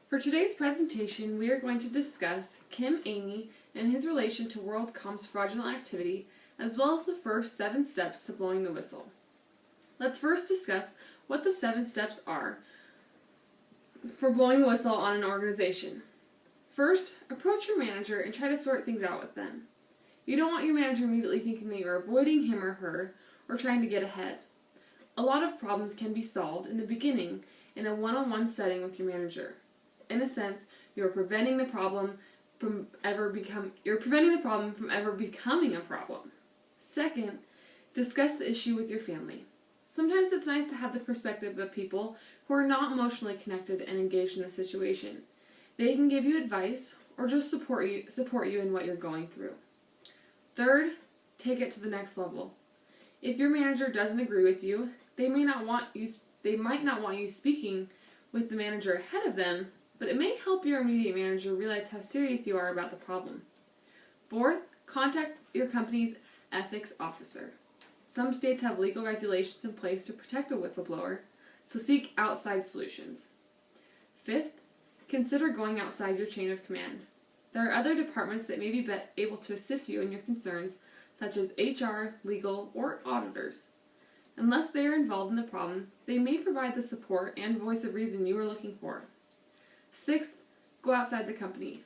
For today's presentation, we are going to discuss Kim Emigh and his relation to WorldCom's fraudulent activity, as well as the first 7 steps to blowing the whistle. Let's first discuss what the 7 steps are for blowing the whistle on an organization. First, approach your manager and try to sort things out with them. You don't want your manager immediately thinking that you're avoiding him or her or trying to get ahead. A lot of problems can be solved in the beginning in a one-on-one setting with your manager. In a sense, you're preventing the problem from ever becoming a problem. Second, discuss the issue with your family. Sometimes it's nice to have the perspective of people who are not emotionally connected and engaged in the situation. They can give you advice or just support you in what you're going through. Third, take it to the next level. If your manager doesn't agree with you, they might not want you speaking with the manager ahead of them, but it may help your immediate manager realize how serious you are about the problem. Fourth, contact your company's ethics officer. Some states have legal regulations in place to protect a whistleblower, so seek outside solutions. Fifth, consider going outside your chain of command. There are other departments that may be able to assist you in your concerns, such as HR, legal, or auditors. Unless they are involved in the problem, they may provide the support and voice of reason you are looking for. Sixth, go outside the company.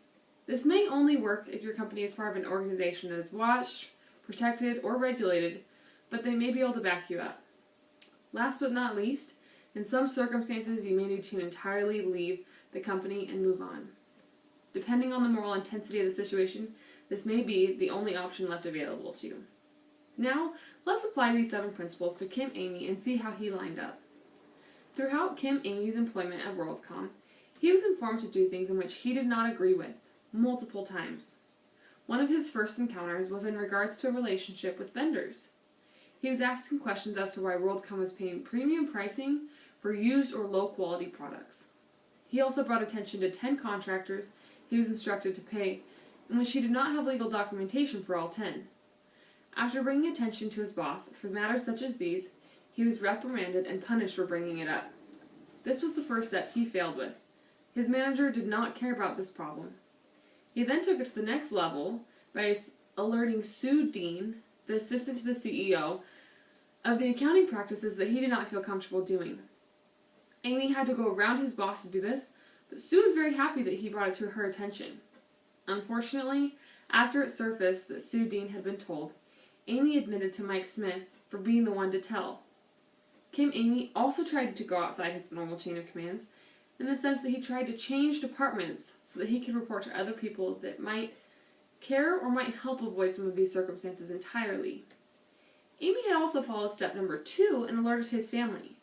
This may only work if your company is part of an organization that is watched, protected, or regulated, but they may be able to back you up. Last but not least, in some circumstances you may need to entirely leave the company and move on. Depending on the moral intensity of the situation, this may be the only option left available to you. Now, let's apply these 7 principles to Kim Emigh and see how he lined up. Throughout Kim Emigh's employment at WorldCom, he was informed to do things in which he did not agree with, multiple times. One of his first encounters was in regards to a relationship with vendors. He was asking questions as to why WorldCom was paying premium pricing for used or low-quality products. He also brought attention to 10 contractors he was instructed to pay, in which he did not have legal documentation for all 10. After bringing attention to his boss for matters such as these, he was reprimanded and punished for bringing it up. This was the first step he failed with. His manager did not care about this problem. He then took it to the next level by alerting Sue Dean, the assistant to the CEO, of the accounting practices that he did not feel comfortable doing. Emigh had to go around his boss to do this, but Sue was very happy that he brought it to her attention. Unfortunately, after it surfaced that Sue Dean had been told, Emigh admitted to Mike Smith for being the one to tell. Kim Emigh also tried to go outside his normal chain of commands, in the sense that he tried to change departments so that he could report to other people that might care or might help avoid some of these circumstances entirely. Emigh had also followed step number 2 and alerted his family.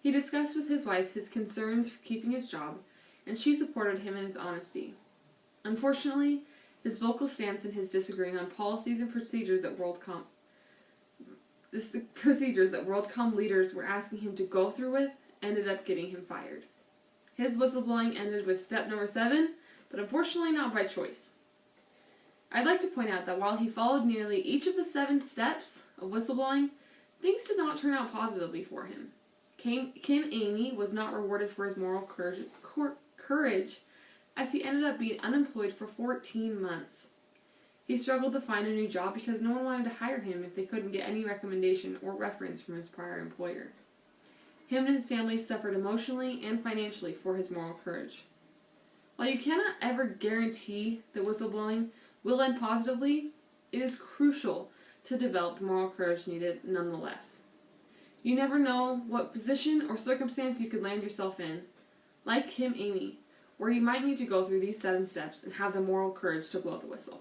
He discussed with his wife his concerns for keeping his job, and she supported him in his honesty. Unfortunately, his vocal stance and his disagreeing on policies and procedures that WorldCom leaders were asking him to go through with ended up getting him fired. His whistleblowing ended with step number 7, but unfortunately not by choice. I'd like to point out that while he followed nearly each of the 7 steps of whistleblowing, things did not turn out positively for him. Kim Emigh was not rewarded for his moral courage, as he ended up being unemployed for 14 months. He struggled to find a new job because no one wanted to hire him if they couldn't get any recommendation or reference from his prior employer. Him and his family suffered emotionally and financially for his moral courage. While you cannot ever guarantee that whistleblowing will end positively, it is crucial to develop the moral courage needed nonetheless. You never know what position or circumstance you could land yourself in, like Kim Emigh, where you might need to go through these 7 steps and have the moral courage to blow the whistle.